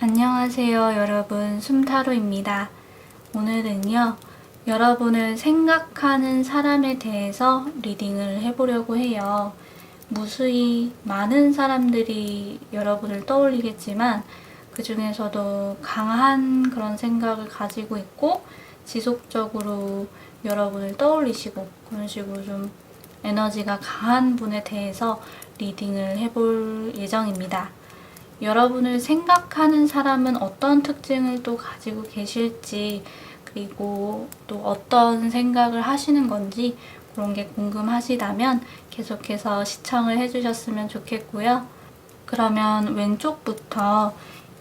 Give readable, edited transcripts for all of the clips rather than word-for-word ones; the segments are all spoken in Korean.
안녕하세요 여러분, 숨타로입니다. 오늘은요 여러분을 생각하는 사람에 대해서 리딩을 해보려고 해요. 무수히 많은 사람들이 여러분을 떠올리겠지만 그 중에서도 강한 그런 생각을 가지고 있고 지속적으로 여러분을 떠올리시고 그런 식으로 좀 에너지가 강한 분에 대해서 리딩을 해볼 예정입니다. 여러분을 생각하는 사람은 어떤 특징을 또 가지고 계실지, 그리고 또 어떤 생각을 하시는 건지 그런 게 궁금하시다면 계속해서 시청을 해주셨으면 좋겠고요. 그러면 왼쪽부터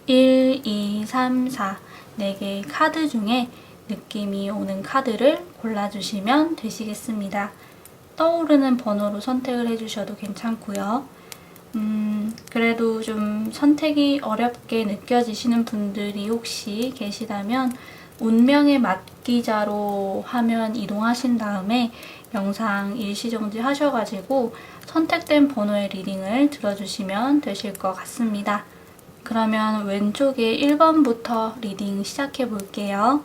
1, 2, 3, 4 4개의 카드 중에 느낌이 오는 카드를 골라주시면 되시겠습니다. 떠오르는 번호로 선택을 해주셔도 괜찮고요. 그래도 좀 선택이 어렵게 느껴지시는 분들이 혹시 계시다면 운명의 맞기자로 화면 이동하신 다음에 영상 일시정지 하셔가지고 선택된 번호의 리딩을 들어주시면 되실 것 같습니다. 그러면 왼쪽에 1번부터 리딩 시작해 볼게요.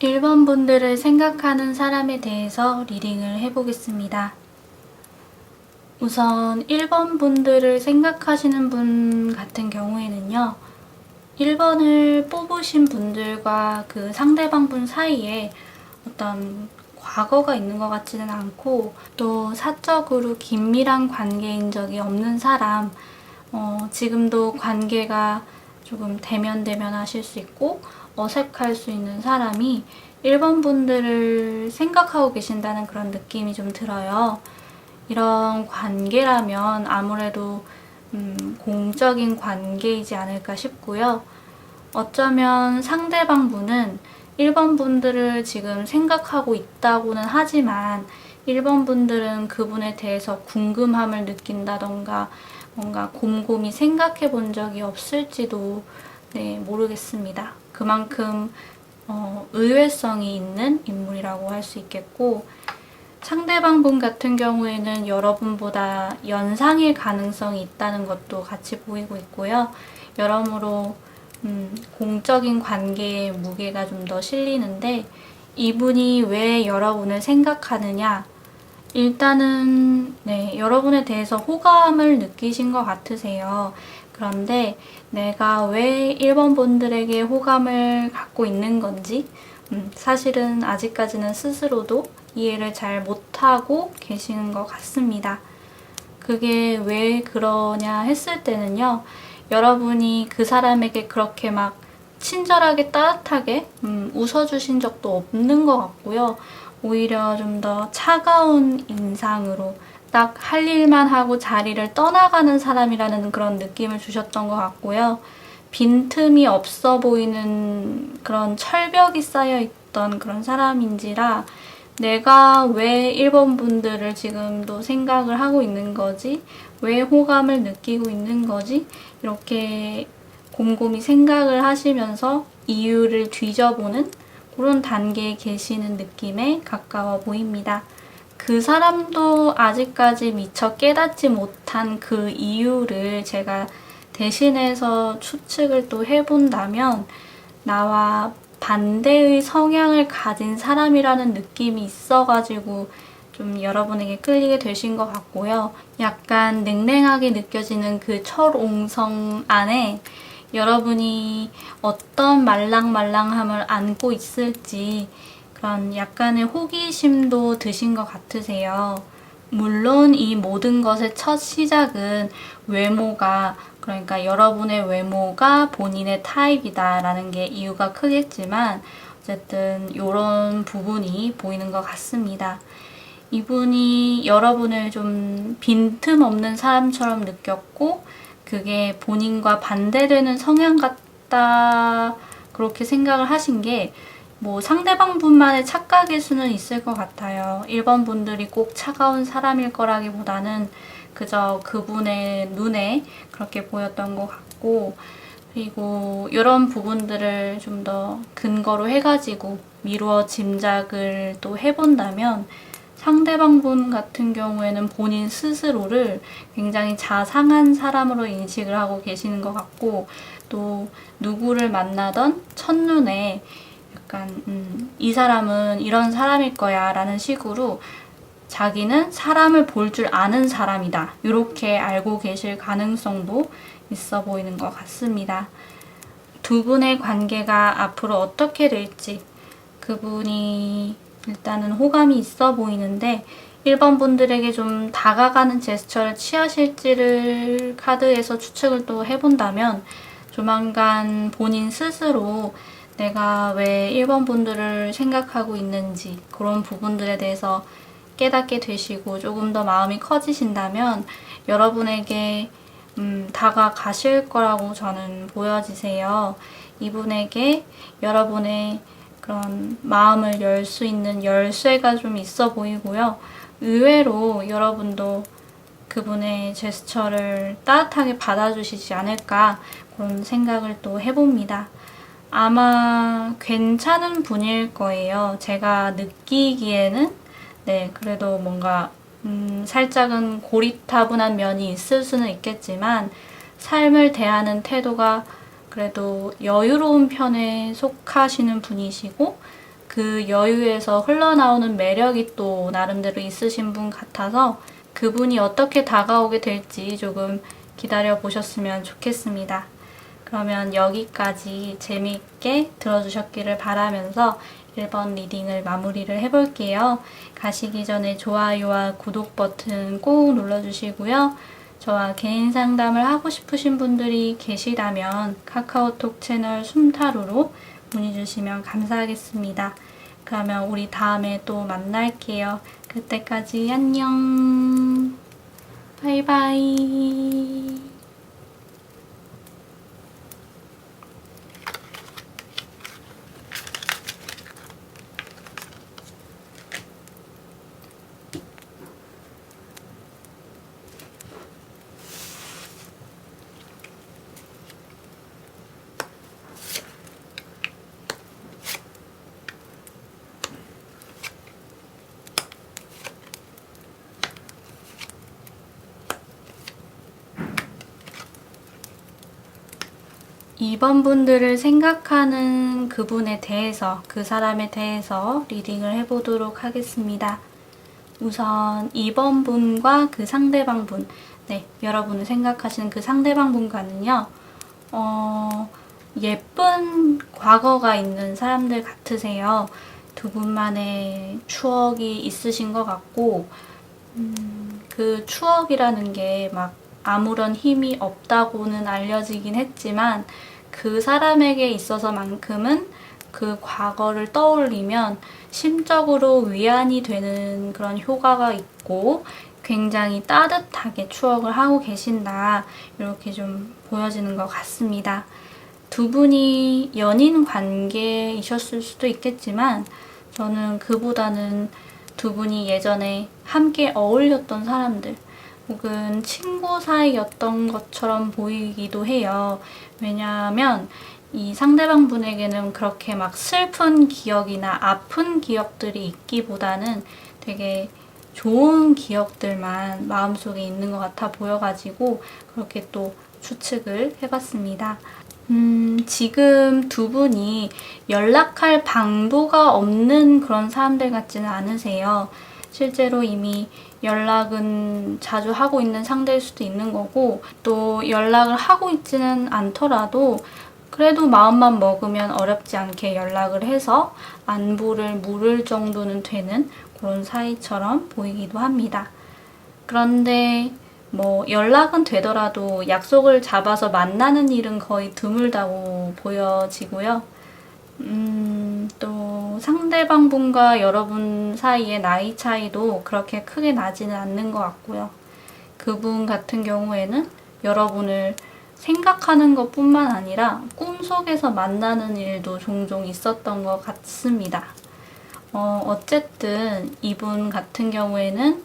일 번 분들을 생각하는 사람에 대해서 리딩을 해보겠습니다. 우선 1번 분들을 생각하시는 분 같은 경우에는요. 1번을 뽑으신 분들과 그 상대방 분 사이에 어떤 과거가 있는 것 같지는 않고 또 사적으로 긴밀한 관계인 적이 없는 사람, 지금도 관계가 조금 대면대면 하실 수 있고 어색할 수 있는 사람이 1번 분들을 생각하고 계신다는 그런 느낌이 좀 들어요. 이런 관계라면 아무래도 공적인 관계이지 않을까 싶고요. 어쩌면 상대방 분은 1번 분들을 지금 생각하고 있다고는 하지만 1번 분들은 그분에 대해서 궁금함을 느낀다던가 뭔가 곰곰이 생각해 본 적이 없을지도 모르겠습니다. 그만큼 의외성이 있는 인물이라고 할 수 있겠고, 상대방 분 같은 경우에는 여러분보다 연상일 가능성이 있다는 것도 같이 보이고 있고요. 여러모로 공적인 관계에 무게가 좀 더 실리는데, 이분이 왜 여러분을 생각하느냐, 일단은 여러분에 대해서 호감을 느끼신 것 같으세요. 그런데 내가 왜 1번 분들에게 호감을 갖고 있는 건지 사실은 아직까지는 스스로도 이해를 잘 못하고 계시는 것 같습니다. 그게 왜 그러냐 했을 때는요. 여러분이 그 사람에게 그렇게 막 친절하게 따뜻하게 웃어주신 적도 없는 것 같고요. 오히려 좀 더 차가운 인상으로 딱 할 일만 하고 자리를 떠나가는 사람이라는 그런 느낌을 주셨던 것 같고요. 빈틈이 없어 보이는 그런 철벽이 쌓여있던 그런 사람인지라 내가 왜 1번 분들을 지금도 생각을 하고 있는 거지? 왜 호감을 느끼고 있는 거지? 이렇게 곰곰이 생각을 하시면서 이유를 뒤져보는 그런 단계에 계시는 느낌에 가까워 보입니다. 그 사람도 아직까지 미처 깨닫지 못한 그 이유를 제가 대신해서 추측을 또 해본다면 나와 반대의 성향을 가진 사람이라는 느낌이 있어가지고 좀 여러분에게 끌리게 되신 것 같고요. 약간 냉랭하게 느껴지는 그 철옹성 안에 여러분이 어떤 말랑말랑함을 안고 있을지 그런 약간의 호기심도 드신 것 같으세요. 물론 이 모든 것의 첫 시작은 외모가, 그러니까 여러분의 외모가 본인의 타입이다라는 게 이유가 크겠지만 어쨌든 이런 부분이 보이는 것 같습니다. 이분이 여러분을 좀 빈틈없는 사람처럼 느꼈고 그게 본인과 반대되는 성향 같다 그렇게 생각을 하신 게 뭐 상대방 분만의 착각일 수는 있을 것 같아요. 1번 분들이 꼭 차가운 사람일 거라기보다는 그저 그분의 눈에 그렇게 보였던 것 같고, 그리고 이런 부분들을 좀 더 근거로 해가지고 미루어 짐작을 또 해본다면 상대방 분 같은 경우에는 본인 스스로를 굉장히 자상한 사람으로 인식을 하고 계시는 것 같고, 또 누구를 만나던 첫눈에 약간 이 사람은 이런 사람일 거야 라는 식으로 자기는 사람을 볼 줄 아는 사람이다 이렇게 알고 계실 가능성도 있어 보이는 것 같습니다. 두 분의 관계가 앞으로 어떻게 될지 그분이 일단은 호감이 있어 보이는데 1번 분들에게 좀 다가가는 제스처를 취하실지를 카드에서 추측을 또 해본다면 조만간 본인 스스로 내가 왜 1번 분들을 생각하고 있는지 그런 부분들에 대해서 깨닫게 되시고 조금 더 마음이 커지신다면 여러분에게 다가가실 거라고 저는 보여지세요. 이분에게 여러분의 그런 마음을 열 수 있는 열쇠가 좀 있어 보이고요. 의외로 여러분도 그분의 제스처를 따뜻하게 받아주시지 않을까 그런 생각을 또 해봅니다. 아마 괜찮은 분일 거예요. 제가 느끼기에는 네, 그래도 뭔가 살짝은 고리타분한 면이 있을 수는 있겠지만 삶을 대하는 태도가 그래도 여유로운 편에 속하시는 분이시고 그 여유에서 흘러나오는 매력이 또 나름대로 있으신 분 같아서 그분이 어떻게 다가오게 될지 조금 기다려 보셨으면 좋겠습니다. 그러면 여기까지 재미있게 들어주셨기를 바라면서 1번 리딩을 마무리를 해볼게요. 가시기 전에 좋아요와 구독 버튼 꼭 눌러주시고요. 저와 개인 상담을 하고 싶으신 분들이 계시다면 카카오톡 채널 숨타로로 문의 주시면 감사하겠습니다. 그러면 우리 다음에 또 만날게요. 그때까지 안녕. 바이바이. 2번 분들을 생각하는 그분에 대해서, 그 사람에 대해서 리딩을 해보도록 하겠습니다. 우선 2번 분과 그 상대방 분, 네, 여러분을 생각하시는 그 상대방 분과는요, 예쁜 과거가 있는 사람들 같으세요. 두 분만의 추억이 있으신 것 같고, 그 추억이라는 게 막 아무런 힘이 없다고는 알려지긴 했지만 그 사람에게 있어서만큼은 그 과거를 떠올리면 심적으로 위안이 되는 그런 효과가 있고 굉장히 따뜻하게 추억을 하고 계신다 이렇게 좀 보여지는 것 같습니다. 두 분이 연인 관계이셨을 수도 있겠지만 저는 그보다는 두 분이 예전에 함께 어울렸던 사람들 혹은 친구 사이였던 것처럼 보이기도 해요. 왜냐하면 이 상대방 분에게는 그렇게 막 슬픈 기억이나 아픈 기억들이 있기보다는 되게 좋은 기억들만 마음속에 있는 것 같아 보여가지고 그렇게 또 추측을 해봤습니다. 지금 두 분이 연락할 방도가 없는 그런 사람들 같지는 않으세요. 실제로 이미 연락은 자주 하고 있는 상대일 수도 있는 거고, 또 연락을 하고 있지는 않더라도 그래도 마음만 먹으면 어렵지 않게 연락을 해서 안부를 물을 정도는 되는 그런 사이처럼 보이기도 합니다. 그런데 뭐 연락은 되더라도 약속을 잡아서 만나는 일은 거의 드물다고 보여지고요. 또 상대방 분과 여러분 사이의 나이 차이도 그렇게 크게 나지는 않는 것 같고요. 그분 같은 경우에는 여러분을 생각하는 것뿐만 아니라 꿈속에서 만나는 일도 종종 있었던 것 같습니다. 어쨌든 이분 같은 경우에는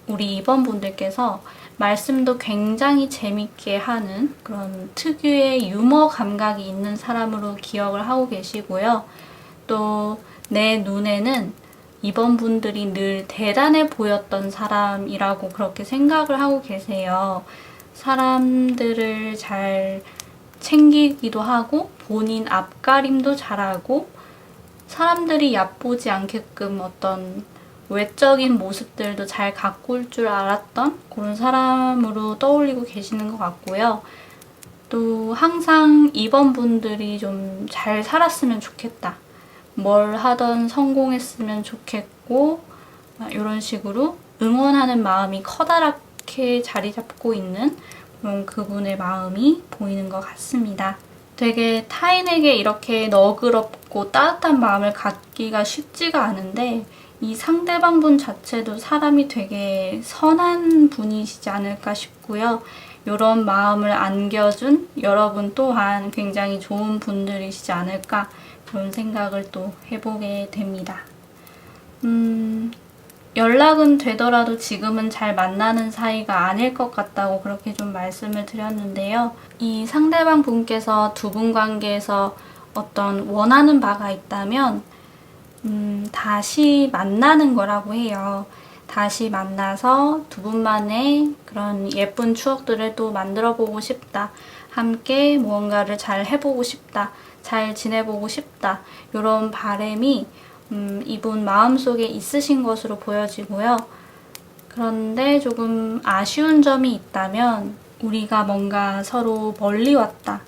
우리 2번 분들께서 말씀도 굉장히 재밌게 하는 그런 특유의 유머 감각이 있는 사람으로 기억을 하고 계시고요. 또 내 눈에는 2번 분들이 늘 대단해 보였던 사람이라고 그렇게 생각을 하고 계세요. 사람들을 잘 챙기기도 하고 본인 앞가림도 잘하고 사람들이 얕보지 않게끔 어떤 외적인 모습들도 잘 가꿀 줄 알았던 그런 사람으로 떠올리고 계시는 것 같고요. 또 항상 2번 분들이 좀 잘 살았으면 좋겠다. 뭘 하던 성공했으면 좋겠고 이런 식으로 응원하는 마음이 커다랗게 자리 잡고 있는 그런 그분의 마음이 보이는 것 같습니다. 되게 타인에게 이렇게 너그럽고 따뜻한 마음을 갖기가 쉽지가 않은데 이 상대방 분 자체도 사람이 되게 선한 분이시지 않을까 싶고요. 이런 마음을 안겨준 여러분 또한 굉장히 좋은 분들이시지 않을까 그런 생각을 또 해보게 됩니다. 연락은 되더라도 지금은 잘 만나는 사이가 아닐 것 같다고 그렇게 좀 말씀을 드렸는데요. 이 상대방 분께서 두 분 관계에서 어떤 원하는 바가 있다면 다시 만나는 거라고 해요. 다시 만나서 두 분만의 그런 예쁜 추억들을 또 만들어 보고 싶다. 함께 무언가를 잘 해보고 싶다. 잘 지내보고 싶다. 이런 바람이 이분 마음속에 있으신 것으로 보여지고요. 그런데 조금 아쉬운 점이 있다면 우리가 뭔가 서로 멀리 왔다.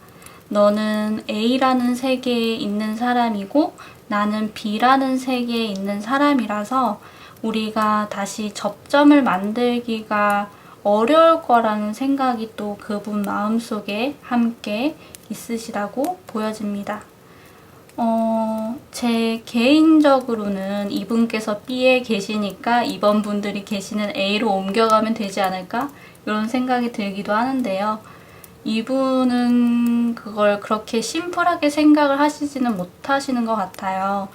너는 A라는 세계에 있는 사람이고 나는 B라는 세계에 있는 사람이라서 우리가 다시 접점을 만들기가 어려울 거라는 생각이 또 그분 마음속에 함께 있으시다고 보여집니다. 제 개인적으로는 이분께서 B에 계시니까 이번 분들이 계시는 A로 옮겨가면 되지 않을까? 이런 생각이 들기도 하는데요. 이분은 그걸 그렇게 심플하게 생각을 하시지는 못하시는 것 같아요.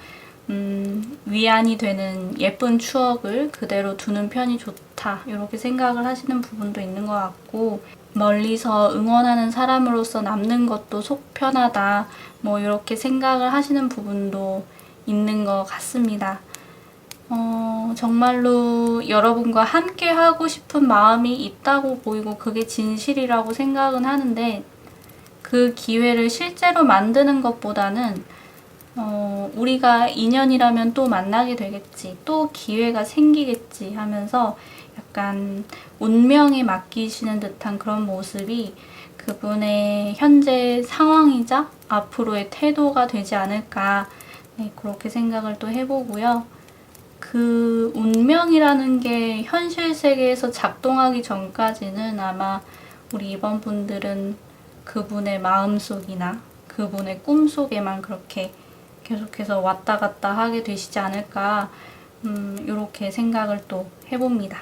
위안이 되는 예쁜 추억을 그대로 두는 편이 좋다. 이렇게 생각을 하시는 부분도 있는 것 같고 멀리서 응원하는 사람으로서 남는 것도 속 편하다. 뭐 이렇게 생각을 하시는 부분도 있는 것 같습니다. 정말로 여러분과 함께 하고 싶은 마음이 있다고 보이고 그게 진실이라고 생각은 하는데 그 기회를 실제로 만드는 것보다는 우리가 인연이라면 또 만나게 되겠지, 또 기회가 생기겠지 하면서 약간 운명에 맡기시는 듯한 그런 모습이 그분의 현재 상황이자 앞으로의 태도가 되지 않을까, 네, 그렇게 생각을 또 해보고요. 그 운명이라는 게 현실 세계에서 작동하기 전까지는 아마 우리 이번 분들은 그분의 마음속이나 그분의 꿈속에만 그렇게 계속해서 왔다 갔다 하게 되시지 않을까, 이렇게 생각을 또 해봅니다.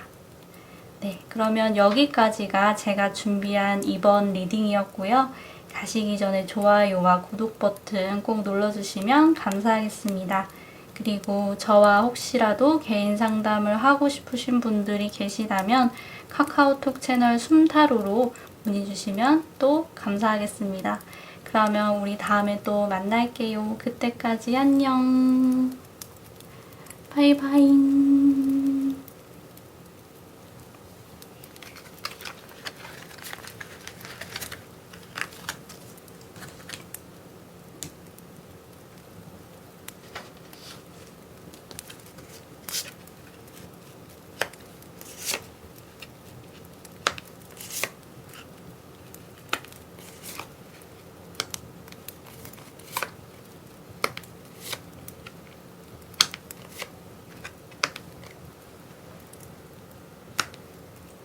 네, 그러면 여기까지가 제가 준비한 이번 리딩이었고요. 가시기 전에 좋아요와 구독 버튼 꼭 눌러주시면 감사하겠습니다. 그리고 저와 혹시라도 개인 상담을 하고 싶으신 분들이 계시다면 카카오톡 채널 숨타로로 문의 주시면 또 감사하겠습니다. 그러면 우리 다음에 또 만날게요. 그때까지 안녕. 바이바이.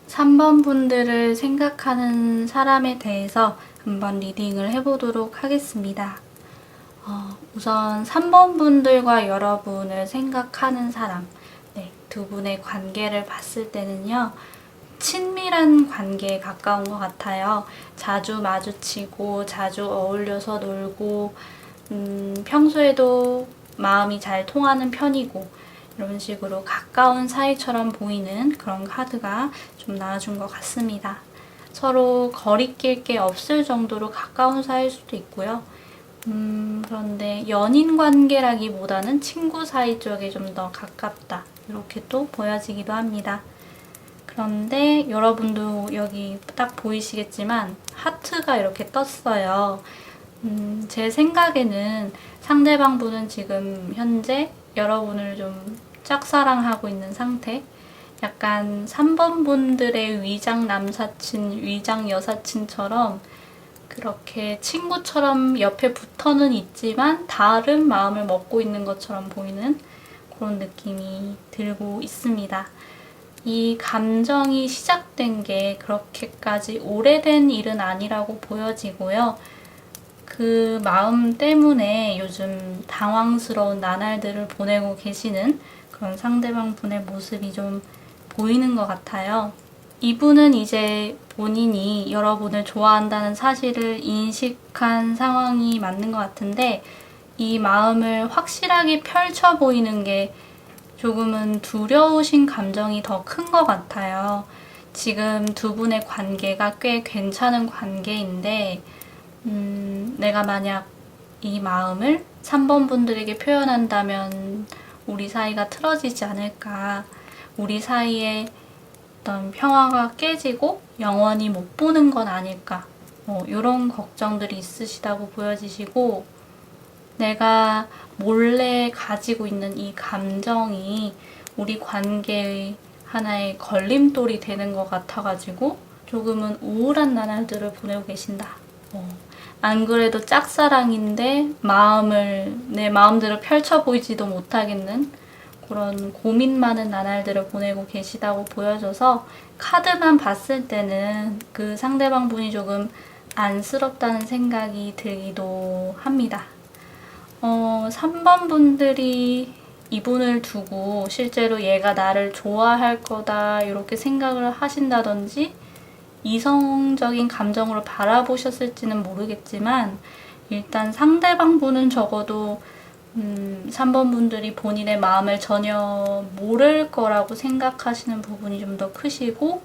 3번 분들을 생각하는 사람에 대해서 한번 리딩을 해보도록 하겠습니다. 우선 3번 분들과 여러분을 생각하는 사람, 두 분의 관계를 봤을 때는요, 친밀한 관계에 가까운 것 같아요. 자주 마주치고 자주 어울려서 놀고 평소에도 마음이 잘 통하는 편이고 이런 식으로 가까운 사이처럼 보이는 그런 카드가 좀 나와준 것 같습니다. 서로 거리낄 게 없을 정도로 가까운 사이일 수도 있고요. 그런데 연인 관계라기보다는 친구 사이 쪽에 좀 더 가깝다. 이렇게 또 보여지기도 합니다. 그런데 여러분도 여기 딱 보이시겠지만 하트가 이렇게 떴어요. 제 생각에는 상대방 분은 지금 현재 여러분을 좀 짝사랑하고 있는 상태, 약간 3번 분들의 위장 남사친, 위장 여사친처럼 그렇게 친구처럼 옆에 붙어는 있지만 다른 마음을 먹고 있는 것처럼 보이는 그런 느낌이 들고 있습니다. 이 감정이 시작된 게 그렇게까지 오래된 일은 아니라고 보여지고요. 그 마음 때문에 요즘 당황스러운 나날들을 보내고 계시는 그런 상대방 분의 모습이 좀 보이는 것 같아요. 이분은 이제 본인이 여러분을 좋아한다는 사실을 인식한 상황이 맞는 것 같은데, 이 마음을 확실하게 펼쳐 보이는 게 조금은 두려우신 감정이 더 큰 것 같아요. 지금 두 분의 관계가 꽤 괜찮은 관계인데 내가 만약 이 마음을 3번 분들에게 표현한다면 우리 사이가 틀어지지 않을까, 우리 사이에 어떤 평화가 깨지고 영원히 못 보는 건 아닐까, 이런 걱정들이 있으시다고 보여지시고, 내가 몰래 가지고 있는 이 감정이 우리 관계의 하나의 걸림돌이 되는 것 같아가지고 조금은 우울한 나날들을 보내고 계신다. 안 그래도 짝사랑인데 내 마음대로 펼쳐 보이지도 못하겠는 그런 고민 많은 나날들을 보내고 계시다고 보여져서, 카드만 봤을 때는 그 상대방 분이 조금 안쓰럽다는 생각이 들기도 합니다. 3번 분들이 이분을 두고 실제로 얘가 나를 좋아할 거다 이렇게 생각을 하신다든지 이성적인 감정으로 바라보셨을지는 모르겠지만, 일단 상대방 분은 적어도 3번 분들이 본인의 마음을 전혀 모를 거라고 생각하시는 부분이 좀 더 크시고,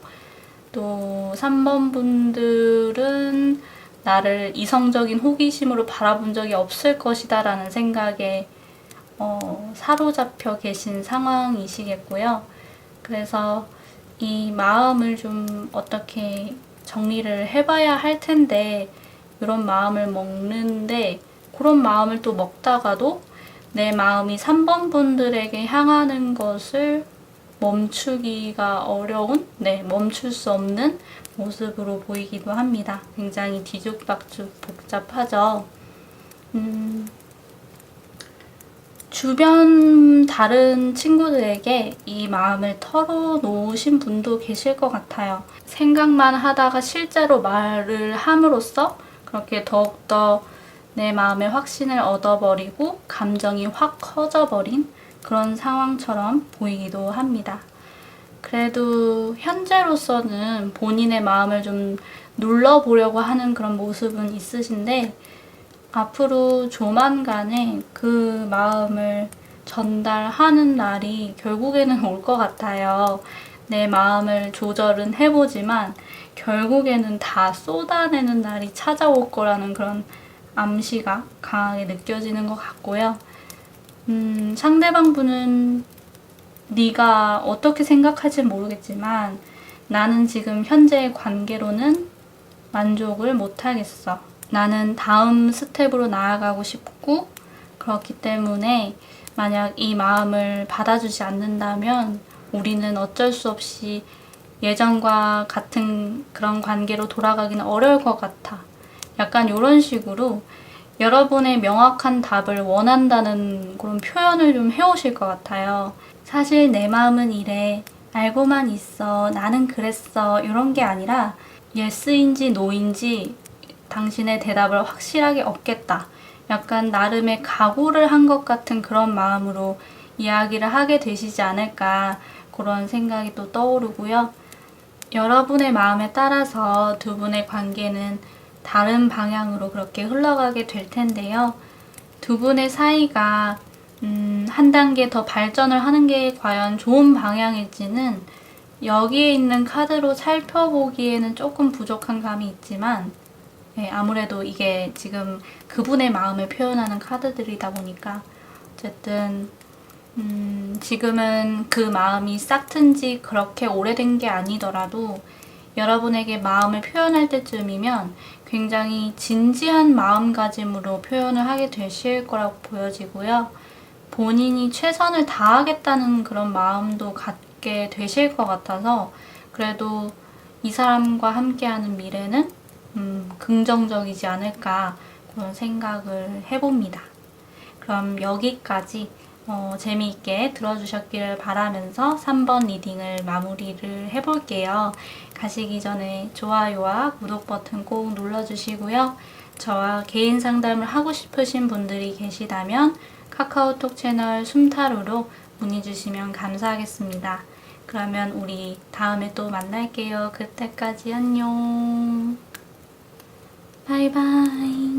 또 3번 분들은 나를 이성적인 호기심으로 바라본 적이 없을 것이다 라는 생각에 사로잡혀 계신 상황이시겠고요. 그래서 이 마음을 좀 어떻게 정리를 해봐야 할 텐데, 이런 마음을 먹는데 그런 마음을 또 먹다가도 내 마음이 3번 분들에게 향하는 것을 멈추기가 어려운, 멈출 수 없는 모습으로 보이기도 합니다. 굉장히 뒤죽박죽 복잡하죠. 주변 다른 친구들에게 이 마음을 털어놓으신 분도 계실 것 같아요. 생각만 하다가 실제로 말을 함으로써 그렇게 더욱더 내 마음의 확신을 얻어버리고 감정이 확 커져버린 그런 상황처럼 보이기도 합니다. 그래도 현재로서는 본인의 마음을 좀 눌러보려고 하는 그런 모습은 있으신데, 앞으로 조만간에 그 마음을 전달하는 날이 결국에는 올 것 같아요. 내 마음을 조절은 해보지만 결국에는 다 쏟아내는 날이 찾아올 거라는 그런 암시가 강하게 느껴지는 것 같고요. 상대방 분은 네가 어떻게 생각할지 모르겠지만 나는 지금 현재의 관계로는 만족을 못하겠어. 나는 다음 스텝으로 나아가고 싶고 그렇기 때문에 만약 이 마음을 받아주지 않는다면 우리는 어쩔 수 없이 예전과 같은 그런 관계로 돌아가기는 어려울 것 같아. 약간 이런 식으로 여러분의 명확한 답을 원한다는 그런 표현을 좀 해오실 것 같아요. 사실 내 마음은 이래. 알고만 있어. 나는 그랬어. 이런 게 아니라 예스인지 노인지 당신의 대답을 확실하게 얻겠다. 약간 나름의 각오를 한 것 같은 그런 마음으로 이야기를 하게 되시지 않을까 그런 생각이 또 떠오르고요. 여러분의 마음에 따라서 두 분의 관계는 다른 방향으로 그렇게 흘러가게 될 텐데요. 두 분의 사이가 한 단계 더 발전을 하는 게 과연 좋은 방향일지는 여기에 있는 카드로 살펴보기에는 조금 부족한 감이 있지만 네, 아무래도 이게 지금 그분의 마음을 표현하는 카드들이다 보니까 어쨌든 지금은 그 마음이 싹튼 지 그렇게 오래된 게 아니더라도 여러분에게 마음을 표현할 때쯤이면 굉장히 진지한 마음가짐으로 표현을 하게 되실 거라고 보여지고요. 본인이 최선을 다하겠다는 그런 마음도 갖게 되실 것 같아서 그래도 이 사람과 함께하는 미래는 긍정적이지 않을까 그런 생각을 해봅니다. 그럼 여기까지 재미있게 들어주셨기를 바라면서 3번 리딩을 마무리를 해볼게요. 가시기 전에 좋아요와 구독 버튼 꼭 눌러주시고요. 저와 개인 상담을 하고 싶으신 분들이 계시다면 카카오톡 채널 숨타로로 문의 주시면 감사하겠습니다. 그러면 우리 다음에 또 만날게요. 그때까지 안녕. 바이바이.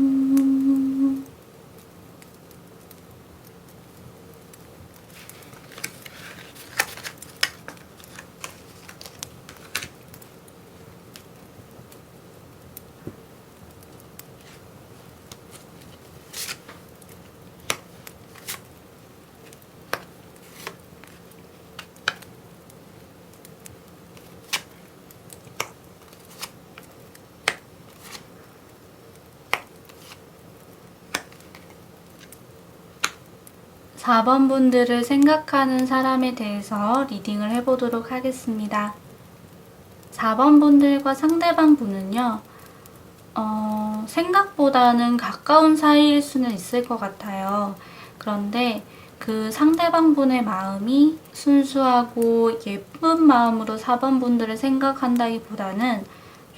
4번 분들을 생각하는 사람에 대해서 리딩을 해보도록 하겠습니다. 4번 분들과 상대방 분은요, 생각보다는 가까운 사이일 수는 있을 것 같아요. 그런데 그 상대방 분의 마음이 순수하고 예쁜 마음으로 4번 분들을 생각한다기보다는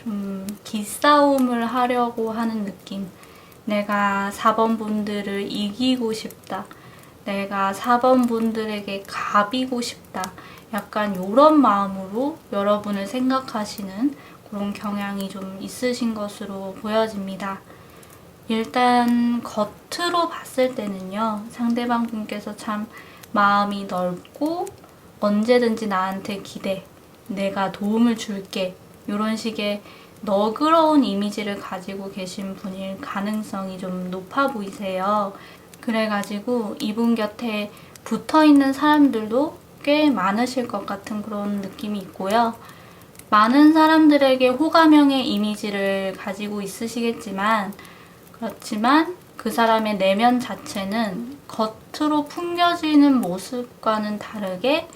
좀 기싸움을 하려고 하는 느낌. 내가 4번 분들을 이기고 싶다. 내가 4번 분들에게 갑이고 싶다. 약간 이런 마음으로 여러분을 생각하시는 그런 경향이 좀 있으신 것으로 보여집니다. 일단 겉으로 봤을 때는요. 상대방 분께서 참 마음이 넓고 언제든지 나한테 기대, 내가 도움을 줄게 이런 식의 너그러운 이미지를 가지고 계신 분일 가능성이 좀 높아 보이세요. 그래가지고 이분 곁에 붙어있는 사람들도 꽤 많으실 것 같은 그런 느낌이 있고요. 많은 사람들에게 호감형의 이미지를 가지고 있으시겠지만 그렇지만 그 사람의 내면 자체는 겉으로 풍겨지는 모습과는 다르게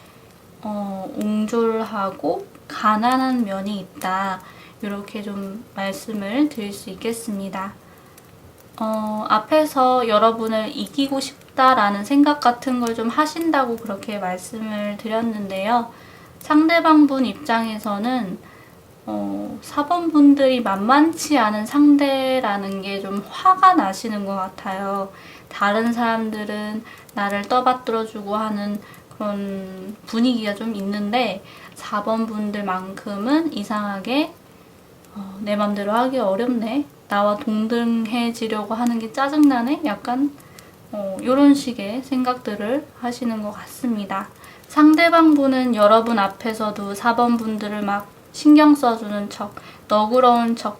옹졸하고 가난한 면이 있다. 이렇게 좀 말씀을 드릴 수 있겠습니다. 앞에서 여러분을 이기고 싶다라는 생각 같은 걸 좀 하신다고 그렇게 말씀을 드렸는데요. 상대방 분 입장에서는 4번 분들이 만만치 않은 상대라는 게 좀 화가 나시는 것 같아요. 다른 사람들은 나를 떠받들어주고 하는 그런 분위기가 좀 있는데 4번 분들만큼은 이상하게 내 맘대로 하기 어렵네. 나와 동등해지려고 하는 게 짜증나네? 약간 이런 식의 생각들을 하시는 것 같습니다. 상대방 분은 여러분 앞에서도 4번 분들을 막 신경 써주는 척, 너그러운 척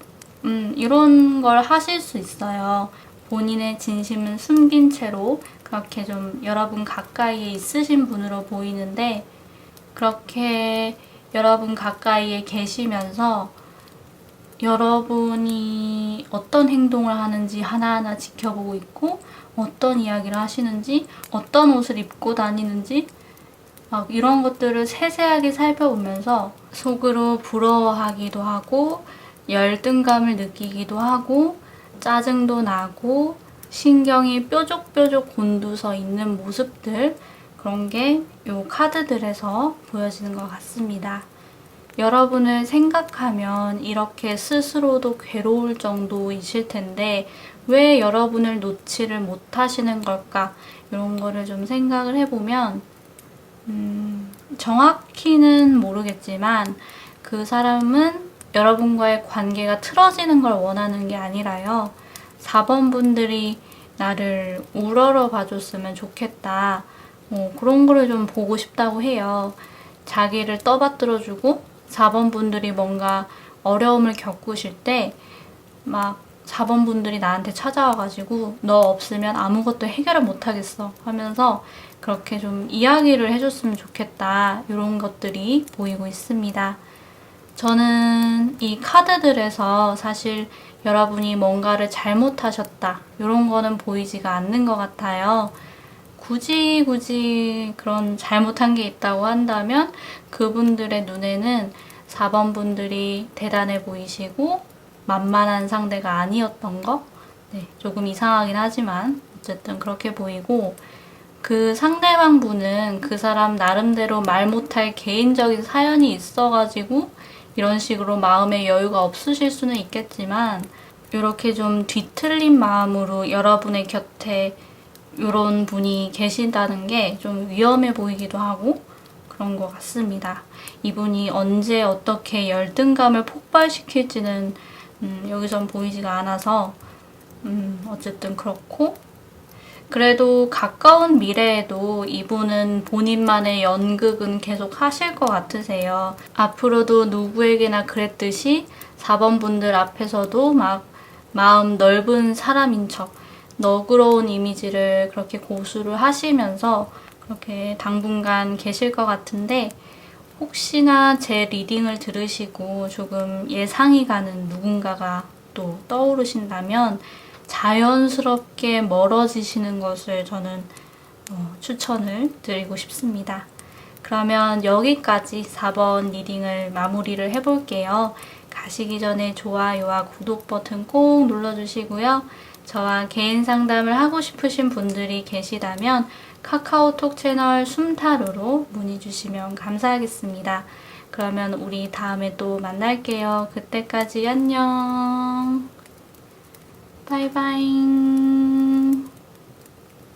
이런 걸 하실 수 있어요. 본인의 진심은 숨긴 채로 그렇게 좀 여러분 가까이에 있으신 분으로 보이는데, 그렇게 여러분 가까이에 계시면서 여러분이 어떤 행동을 하는지 하나하나 지켜보고 있고, 어떤 이야기를 하시는지, 어떤 옷을 입고 다니는지, 막 이런 것들을 세세하게 살펴보면서 속으로 부러워하기도 하고, 열등감을 느끼기도 하고, 짜증도 나고, 신경이 뾰족뾰족 곤두서 있는 모습들, 그런 게 이 카드들에서 보여지는 것 같습니다. 여러분을 생각하면 이렇게 스스로도 괴로울 정도이실 텐데 왜 여러분을 놓지를 못하시는 걸까? 이런 거를 좀 생각을 해보면 정확히는 모르겠지만 그 사람은 여러분과의 관계가 틀어지는 걸 원하는 게 아니라요. 4번 분들이 나를 우러러 봐줬으면 좋겠다. 그런 거를 좀 보고 싶다고 해요. 자기를 떠받들어주고 4번 분들이 뭔가 어려움을 겪으실 때 막 4번 분들이 나한테 찾아와가지고 너 없으면 아무것도 해결을 못하겠어 하면서 그렇게 좀 이야기를 해줬으면 좋겠다. 이런 것들이 보이고 있습니다. 저는 이 카드들에서 사실 여러분이 뭔가를 잘못하셨다. 이런 거는 보이지가 않는 것 같아요. 굳이 그런 잘못한 게 있다고 한다면 그분들의 눈에는 4번 분들이 대단해 보이시고 만만한 상대가 아니었던 거? 네, 조금 이상하긴 하지만 어쨌든 그렇게 보이고, 그 상대방 분은 그 사람 나름대로 말 못할 개인적인 사연이 있어가지고 이런 식으로 마음의 여유가 없으실 수는 있겠지만 이렇게 좀 뒤틀린 마음으로 여러분의 곁에 이런 분이 계신다는 게 좀 위험해 보이기도 하고 그런 것 같습니다. 이분이 언제 어떻게 열등감을 폭발시킬지는 여기선 보이지가 않아서 어쨌든 그렇고, 그래도 가까운 미래에도 이분은 본인만의 연극은 계속 하실 것 같으세요. 앞으로도 누구에게나 그랬듯이 4번 분들 앞에서도 막 마음 넓은 사람인 척 너그러운 이미지를 그렇게 고수를 하시면서 그렇게 당분간 계실 것 같은데, 혹시나 제 리딩을 들으시고 조금 예상이 가는 누군가가 또 떠오르신다면 자연스럽게 멀어지시는 것을 저는 추천을 드리고 싶습니다. 그러면 여기까지 4번 리딩을 마무리를 해볼게요. 가시기 전에 좋아요와 구독 버튼 꼭 눌러주시고요. 저와 개인 상담을 하고 싶으신 분들이 계시다면 카카오톡 채널 숨타로로 문의 주시면 감사하겠습니다. 그러면 우리 다음에 또 만날게요. 그때까지 안녕. 바이바이.